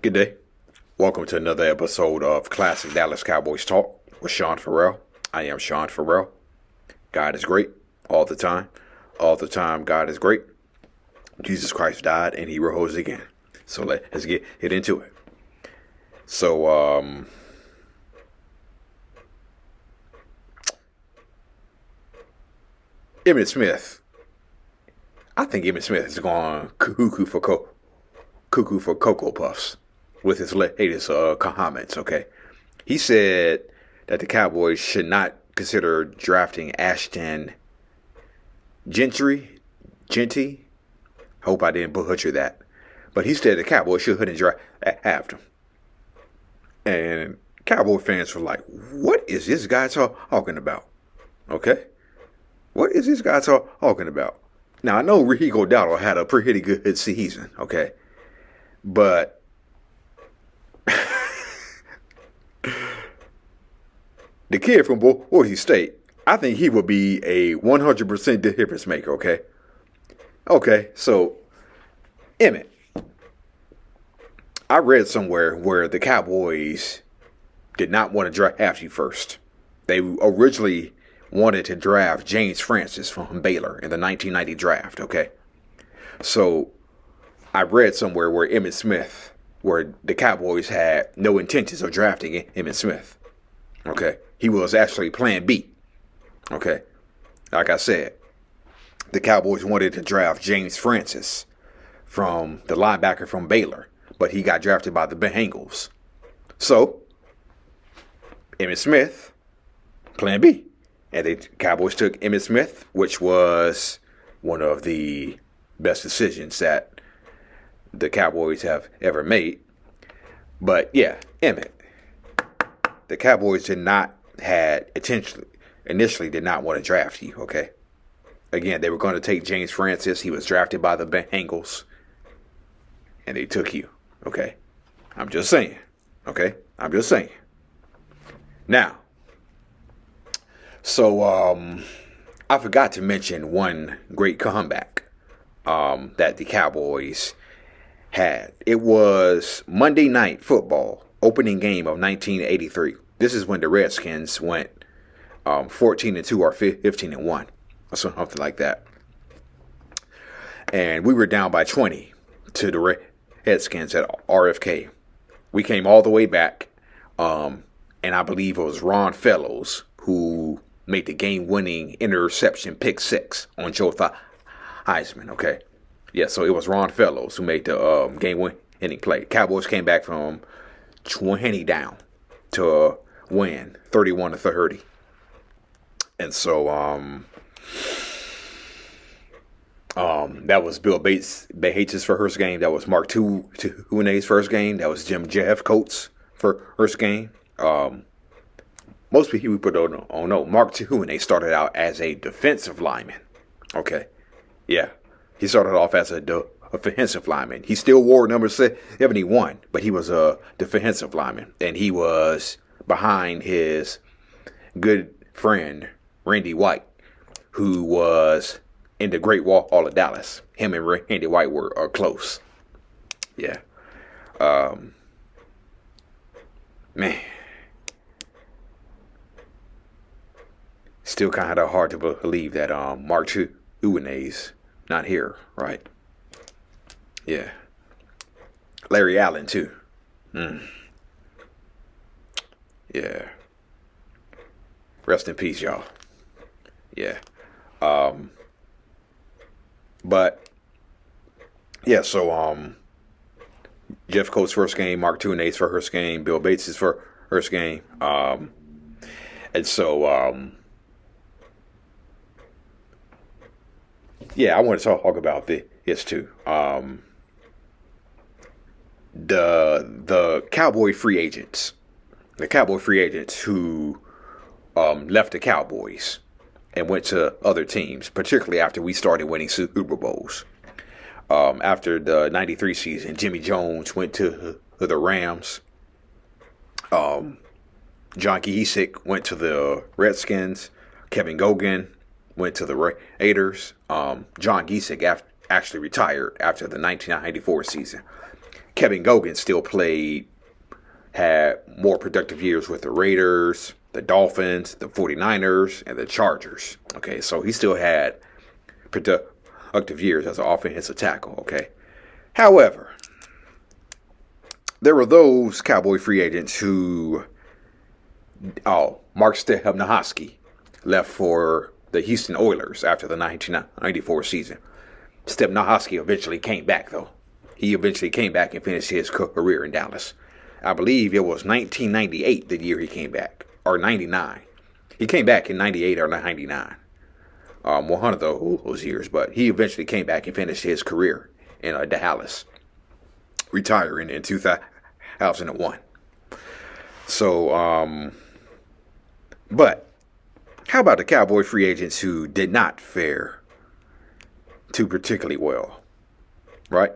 Good day. Welcome to another episode of Classic Dallas Cowboys Talk with Sean Farrell. I am Sean Farrell. God is great all the time. All the time, God is great. Jesus Christ died and he rose again. So let's get into it. So, Emmitt Smith. I think Emmitt Smith is going cuckoo for Cocoa Puffs with his latest comments, okay? He said that the Cowboys should not consider drafting Ashton Gentry. Hope I didn't butcher that. But he said the Cowboys shouldn't draft him. And Cowboy fans were like, what is this guy talking about? Okay? What is this guy talking about? Now, I know Rico Dowdle had a pretty good season, okay? But the kid from Boise State, I think he would be a 100% difference maker, okay? Okay, so, Emmitt, I read somewhere where the Cowboys did not want to draft you first. They originally wanted to draft James Francis from Baylor in the 1990 draft, okay? So, I read somewhere where Emmitt Smith, where the Cowboys had no intentions of drafting Emmitt Smith, okay? He was actually plan B, okay? Like I said, the Cowboys wanted to draft James Francis from the linebacker from Baylor, but he got drafted by the Bengals. So, Emmitt Smith, plan B. And the Cowboys took Emmitt Smith, which was one of the best decisions that the Cowboys have ever made. But yeah, Emmitt. The Cowboys initially did not want to draft you, okay? Again, they were going to take James Francis. He was drafted by the Bengals. And they took you, okay? I'm just saying, okay? I'm just saying. Now, so I forgot to mention one great comeback that the Cowboys had. It was Monday Night Football, opening game of 1983. This is when the Redskins went 14-2 or 15-1 or something like that. And we were down by 20 to the Redskins at RFK. We came all the way back, and I believe it was Ron Fellows who made the game-winning interception pick six on Joe Theismann, okay? Yeah, so it was Ron Fellows who made the game-winning play. Cowboys came back from 20 down to win 31-30. And so that was Bill Bates' first game. That was Mark Tuinei's first game. That was Jim Jeffcoat's first game. Most people don't know. Mark Tuinei started out as a defensive lineman. Okay. Yeah. He started off as a defensive lineman. He still wore number 71, but he was a defensive lineman. And he was behind his good friend, Randy White, who was in the Great Wall of Dallas. Him and Randy White were close. Yeah. Man. Still kind of hard to believe that Mark Tuinei's not here, right? Yeah. Larry Allen, too. Yeah. Rest in peace, y'all. Yeah. But, yeah, so Jeffcoat's first game, Mark Tuinei's first game, Bill Bates' first game. And so, yeah, I want to talk about this too. The Cowboy free agents, who left the Cowboys and went to other teams, particularly after we started winning Super Bowls. After the 93 season, Jimmy Jones went to the Rams. John Gesicki went to the Redskins. Kevin Gogan went to the Raiders. John Gesicki actually retired after the 1994 season. Kevin Gogan still had more productive years with the Raiders, the Dolphins, the 49ers, and the Chargers. Okay, so he still had productive years as an offensive tackle. Okay, however, there were those Cowboy free agents who, Mark Stepnohosky left for the Houston Oilers after the 1994 season. Stepnohosky eventually came back, though. He eventually came back and finished his career in Dallas. I believe it was 1998 the year he came back, or 99. He came back in 98 or 99. One of those years, but he eventually came back and finished his career in Dallas, retiring in 2001. So, but how about the Cowboy free agents who did not fare too particularly well, right?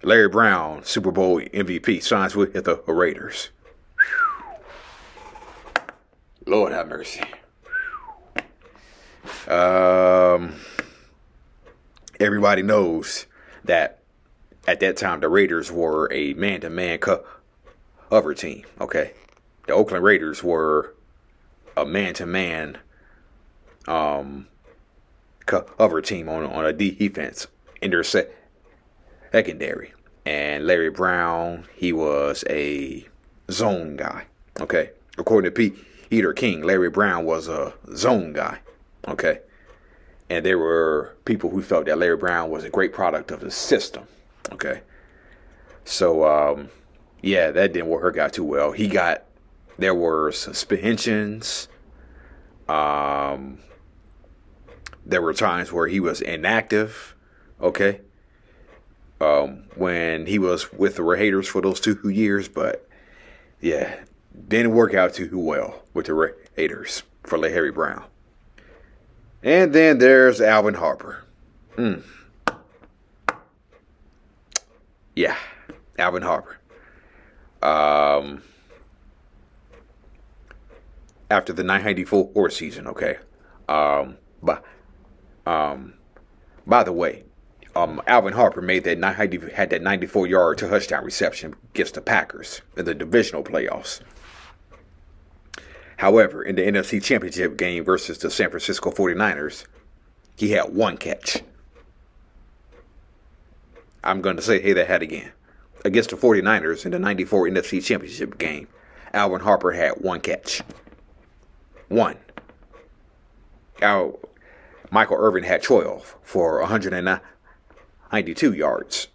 Larry Brown, Super Bowl MVP, signs with the Raiders. Lord have mercy. Everybody knows that at that time the Raiders were a man-to-man cover team. Okay, the Oakland Raiders were a man-to-man cover team on a defense in their secondary. And Larry Brown, he was a zone guy. Okay, according to Peter King, Larry Brown was a zone guy. Okay, and there were people who felt that Larry Brown was a great product of the system. Okay, so yeah, that didn't work out too well. There were suspensions. There were times where he was inactive. Okay, when he was with the Raiders for those 2 years, but yeah, didn't work out too well with the Raiders for Larry Brown. And then there's Alvin Harper. Yeah, Alvin Harper. After the 1994 season, okay. By the way, Alvin Harper had that 94-yard touchdown reception against the Packers in the divisional playoffs. However, in the NFC Championship game versus the San Francisco 49ers, he had 1 catch. I'm going to say that again. Against the 49ers in the 94 NFC Championship game, Alvin Harper had 1 catch. 1. Michael Irvin had 12 for 192 yards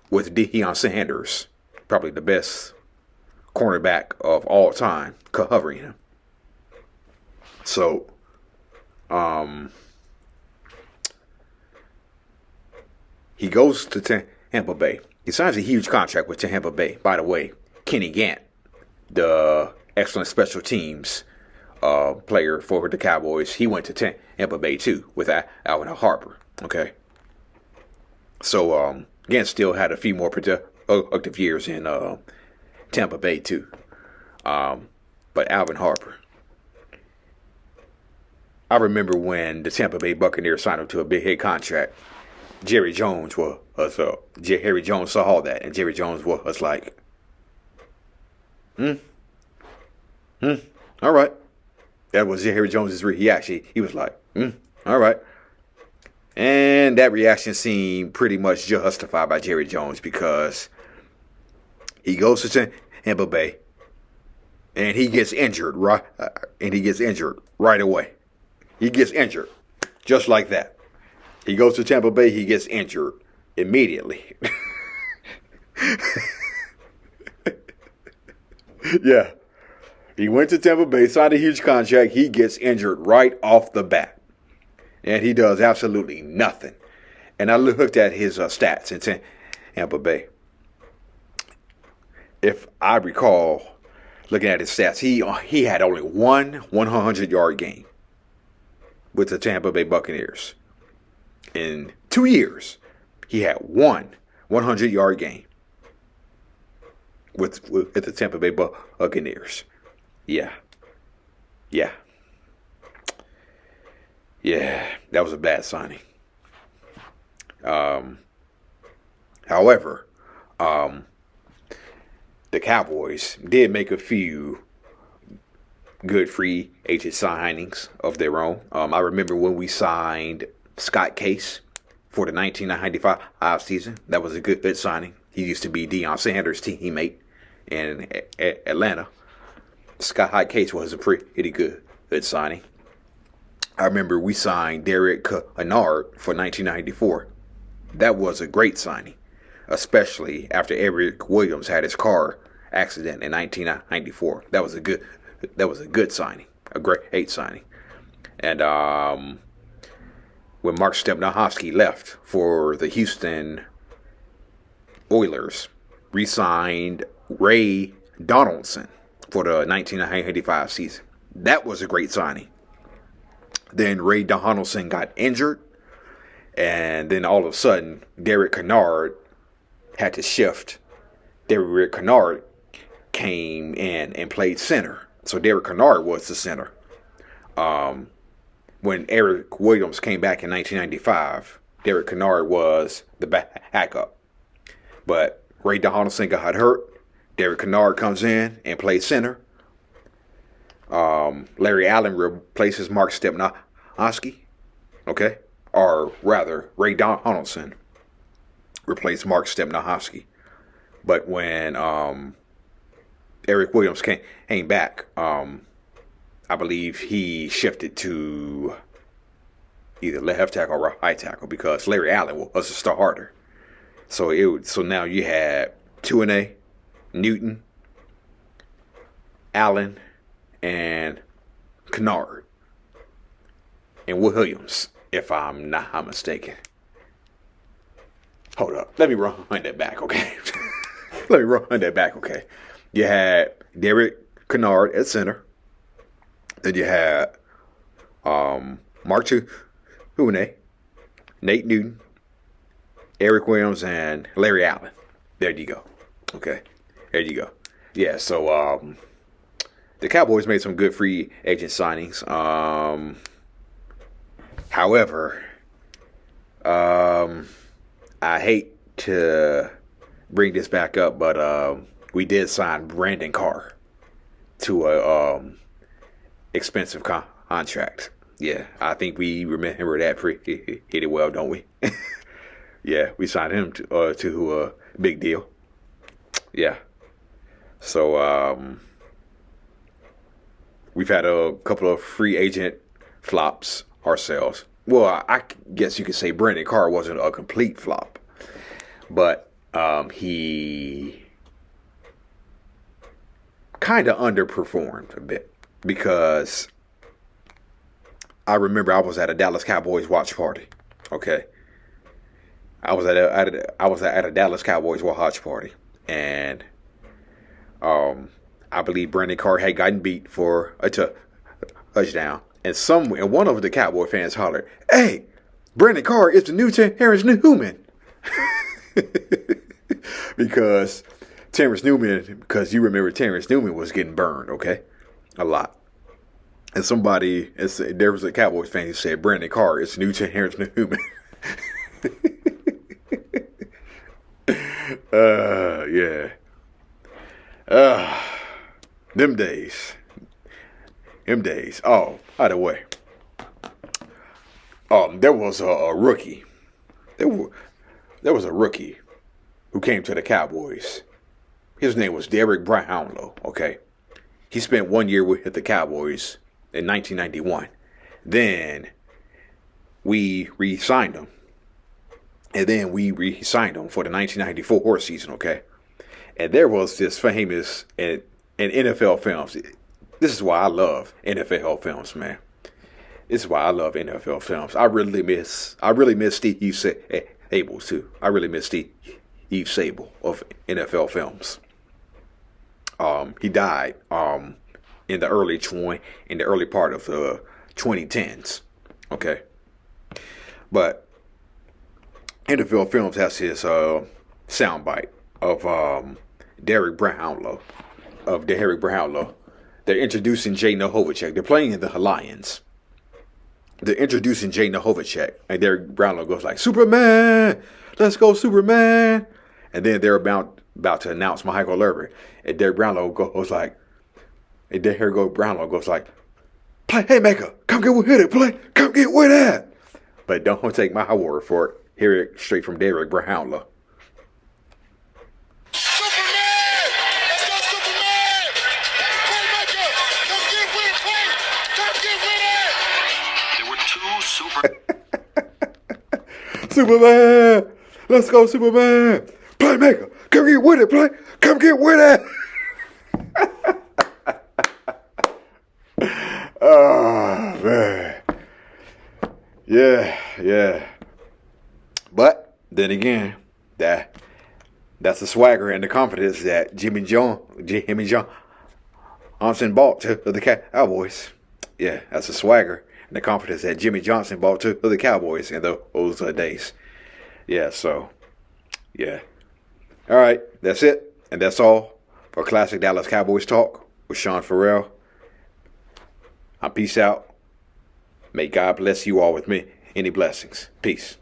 with Deion Sanders, probably the best cornerback of all time, covering him. So, he goes to Tampa Bay. He signs a huge contract with Tampa Bay. By the way, Kenny Gant, the excellent special teams player for the Cowboys, he went to Tampa Bay too with Alvin Harper. Okay, so Gant still had a few more productive years in Tampa Bay too. But Alvin Harper, I remember when the Tampa Bay Buccaneers signed him to a big hit contract. Jerry Jones Jerry Jones saw all that, and Jerry Jones was like, all right. That was Jerry Jones's reaction. He was like, all right. And that reaction seemed pretty much justified by Jerry Jones, because he goes to Tampa Bay and he gets injured right away. He gets injured just like that. He goes to Tampa Bay, he gets injured immediately. Yeah. He went to Tampa Bay, signed a huge contract. He gets injured right off the bat. And he does absolutely nothing. And I looked at his stats in Tampa Bay. If I recall looking at his stats, he had only one 100-yard game with the Tampa Bay Buccaneers. In 2 years, he had one 100-yard game with the Tampa Bay Buccaneers. Yeah, that was a bad signing. However, um, the Cowboys did make a few good free agent signings of their own. I remember when we signed Scott Case for the 1995 season. That was a good signing. He used to be Deion Sanders' teammate in Atlanta. Scott Case was a pretty good signing. I remember we signed Derrick Brownlow for 1994. That was a great signing, especially after Eric Williams had his car accident in 1994. That was a good signing, a great signing. And when Mark Stepnohowski left for the Houston Oilers, re-signed Ray Donaldson for the 1995 season. That was a great signing. Then Ray Donaldson got injured, and then all of a sudden, Derek Kennard had to shift. Derek Kennard came in and played center. So Derek Kennard was the center. When Eric Williams came back in 1995, Derek Kennard was the backup. But Ray Donaldson got hurt. Derek Kennard comes in and plays center. Larry Allen replaces Mark Stepnohowski. Okay? Or rather, Ray Donaldson replaced Mark Stepnohowski. But when Eric Williams came back, I believe he shifted to either left tackle or right tackle because Larry Allen was a starter. So now you had 2-A, Newton, Allen, and Kennard, and Williams, if I'm not mistaken. Hold up. Let me run that back, okay? Okay? You had Derek Kennard at center. Then you had Mark 2-A, Nate Newton, Eric Williams, and Larry Allen. There you go. Okay. There you go. Yeah, so the Cowboys made some good free agent signings. However, I hate to bring this back up, but we did sign Brandon Carr to a expensive contract. Yeah, I think we remember that pretty well, don't we? Yeah, we signed him to a big deal. Yeah. So we've had a couple of free agent flops ourselves. Well, I guess you could say Brandon Carr wasn't a complete flop, but he kind of underperformed a bit because I remember I was at a Dallas Cowboys watch party. Okay, I was at a Dallas Cowboys watch party, and I believe Brandon Carr had gotten beat for a touchdown, and one of the Cowboy fans hollered, "Hey, Brandon Carr is the new Terrence Newman," because you remember Terrence Newman was getting burned, okay, a lot. And there was a Cowboys fan who said Brandon Carr is the new Terrence Newman. Yeah. Them days. Oh, by the way, there was a rookie. There was a rookie who came to the Cowboys. His name was Derrick Brownlow. Okay, he spent 1 year with the Cowboys in 1991. Then we re-signed him. And then we re-signed him for the 1994 season, okay? And there was this famous in NFL films. This is why I love NFL films, man. This is why I love NFL films. I really miss Steve Sable too. I really miss Steve Sable of NFL films. He died in the early part of the 2010s. Okay, but NFL Films has his soundbite of Derrick Brownlow. They're introducing Jay Novacek. They're playing in the Lions. They're introducing Jay Novacek, and Derrick Brownlow goes like, "Superman, let's go, Superman." And then they're about to announce Michael Irvin. And Derrick Brownlow goes like, play, hey, Maker, come get with it, play, come get with it. But don't take my word for it. Hear it straight from Derrick Brownlow. Superman! Let's go, Superman! Playmaker, come get with it, play! Come get with it! There were two Superman! Let's go, Superman! Playmaker, come get with it, play! Come get with it! Oh, man. Yeah. But then again, that's the swagger and the confidence that Jimmy Johnson brought to the Cowboys. Yeah, that's the swagger and the confidence that Jimmy Johnson brought to the Cowboys in those days. Yeah, so, yeah. All right, that's it. And that's all for Classic Dallas Cowboys Talk with Sean Farrell. I'm peace out. May God bless you all with many blessings. Peace.